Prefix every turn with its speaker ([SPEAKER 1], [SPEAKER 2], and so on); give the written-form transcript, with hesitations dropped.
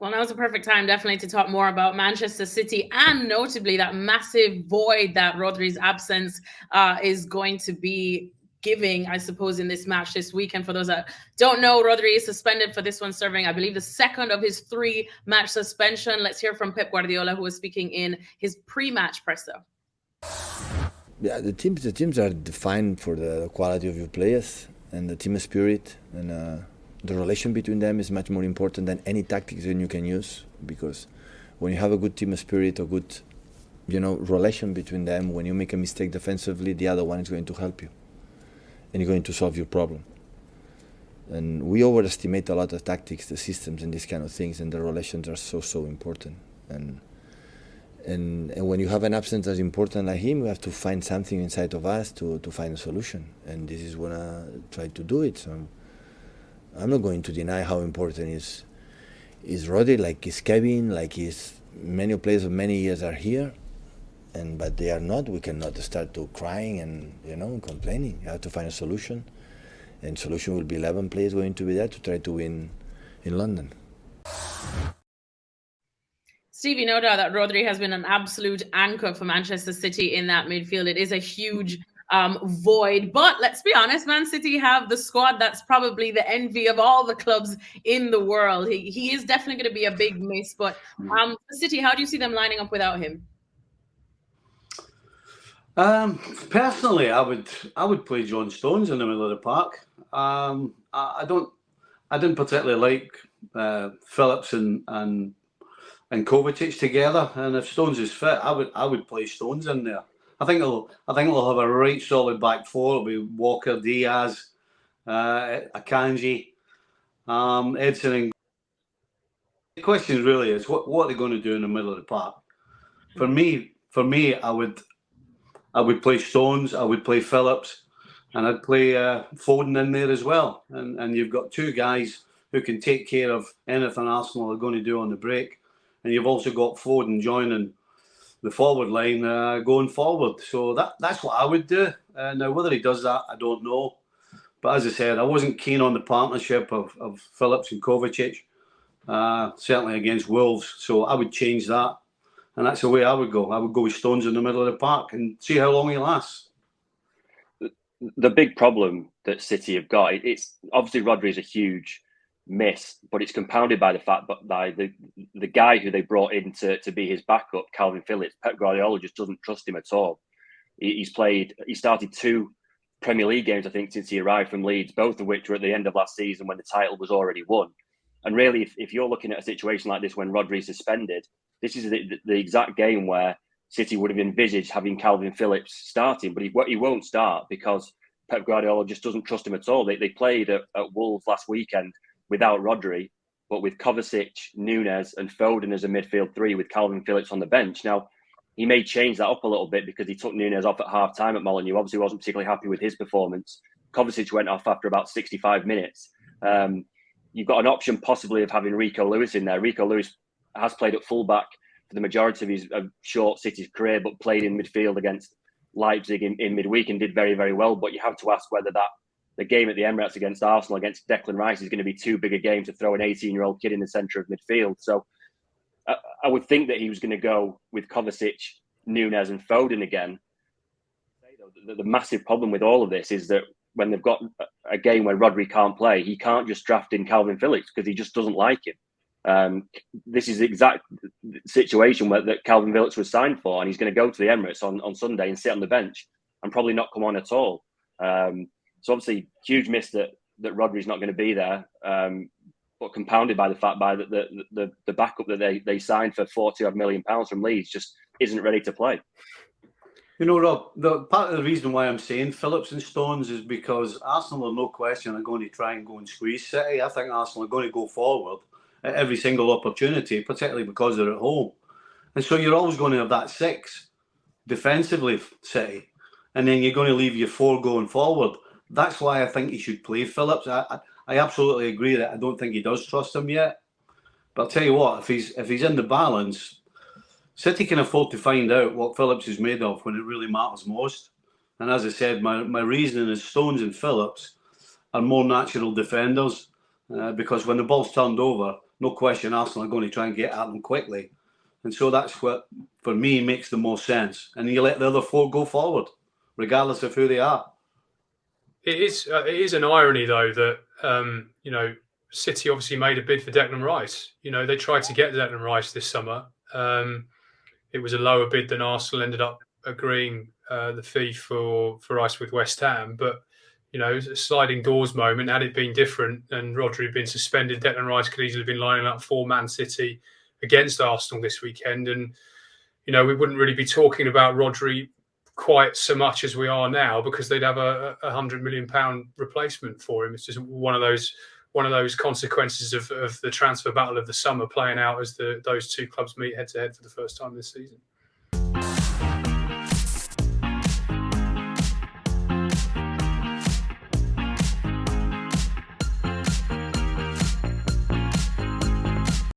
[SPEAKER 1] Well, now's the perfect time, definitely, to talk more about Manchester City and notably that massive void that Rodri's absence is going to be giving, I suppose, in this match this weekend. For those that don't know, Rodri is suspended for this one, serving, I believe, the second of his 3-match suspension. Let's hear from Pep Guardiola, who was speaking in his pre-match presser.
[SPEAKER 2] Yeah, the teams are defined for the quality of your players and the team spirit, and the relation between them is much more important than any tactics that you can use, because when you have a good team spirit, a good relation between them, when you make a mistake defensively, the other one is going to help you and you're going to solve your problem. And we overestimate a lot of tactics, the systems and these kind of things, and the relations are so important. And when you have an absence as important like him, we have to find something inside of us to find a solution, and this is when I try to do it. So I'm not going to deny how important is Rodri, like is Kevin, like is many players of many years are here, but they are not. We cannot start to crying and complaining. You have to find a solution, and solution will be 11 players going to be there to try to win in London.
[SPEAKER 1] Stevie, no doubt that Rodri has been an absolute anchor for Manchester City in that midfield. It is a huge void, but let's be honest, Man City have the squad that's probably the envy of all the clubs in the world. He is definitely going to be a big miss, but City, how do you see them lining up without him?
[SPEAKER 3] Personally, I would play John Stones in the middle of the park. I didn't particularly like Phillips and Kovacic together, and if Stones is fit, I would play Stones in there. I think they'll have a right solid back four. It'll be Walker, Diaz, Akanji, Edson. And the question really is what are they going to do in the middle of the park? For me, I would play Stones, I would play Phillips, and I'd play Foden in there as well. And you've got two guys who can take care of anything Arsenal are going to do on the break. And you've also got Foden joining the forward line going forward. So that's what I would do. Now, whether he does that, I don't know. But as I said, I wasn't keen on the partnership of Phillips and Kovacic, certainly against Wolves. So I would change that. And that's the way I would go. I would go with Stones in the middle of the park and see how long he lasts.
[SPEAKER 4] The big problem that City have got, it's obviously Rodri is a huge miss, but it's compounded by the fact that by the guy who they brought in to be his backup, Calvin Phillips. Pep Guardiola just doesn't trust him at all. He started 2 Premier League games, I think, since he arrived from Leeds, both of which were at the end of last season when the title was already won. And really, if you're looking at a situation like this when Rodri is suspended, this is the exact game where City would have envisaged having Calvin Phillips starting, but he won't start because Pep Guardiola just doesn't trust him at all. They played at Wolves last weekend without Rodri, but with Kovacic, Nunes and Foden as a midfield 3 with Calvin Phillips on the bench. Now, he may change that up a little bit because he took Nunes off at half-time at Molineux. Obviously, wasn't particularly happy with his performance. Kovacic went off after about 65 minutes. You've got an option possibly of having Rico Lewis in there. Rico Lewis has played at fullback for the majority of his short City's career, but played in midfield against Leipzig in midweek and did very, very well. But you have to ask whether the game at the Emirates against Arsenal, against Declan Rice, is going to be too big a game to throw an 18-year-old kid in the centre of midfield. So I would think that he was going to go with Kovacic, Nunes and Foden again. The massive problem with all of this is that when they've got a game where Rodri can't play, he can't just draft in Calvin Phillips because he just doesn't like him. This is the exact situation that Calvin Phillips was signed for, and he's going to go to the Emirates on Sunday and sit on the bench and probably not come on at all. So obviously, huge miss that Rodri's not going to be there, but compounded by the fact that the backup that they signed for £40-odd million from Leeds just isn't ready to play.
[SPEAKER 3] You know, Rob, part of the reason why I'm saying Phillips and Stones is because Arsenal are no question are going to try and go and squeeze City. I think Arsenal are going to go forward at every single opportunity, particularly because they're at home. And so you're always going to have that 6 defensively, City, and then you're going to leave your 4 going forward. That's why I think he should play Phillips. I absolutely agree that I don't think he does trust him yet. But I'll tell you what, if he's in the balance, City can afford to find out what Phillips is made of when it really matters most. And as I said, my reasoning is Stones and Phillips are more natural defenders because when the ball's turned over, no question Arsenal are going to try and get at them quickly. And so that's what, for me, makes the most sense. And you let the other four go forward, regardless of who they are.
[SPEAKER 5] It is an irony, though, that, City obviously made a bid for Declan Rice. They tried to get Declan Rice this summer. It was a lower bid than Arsenal ended up agreeing the fee for Rice with West Ham. But, a sliding doors moment. Had it been different and Rodri had been suspended, Declan Rice could easily have been lining up for Man City against Arsenal this weekend. And, we wouldn't really be talking about Rodri quite so much as we are now, because they'd have a £100 million replacement for him. It's just one of those consequences of the transfer battle of the summer playing out as those two clubs meet head to head for the first time this season.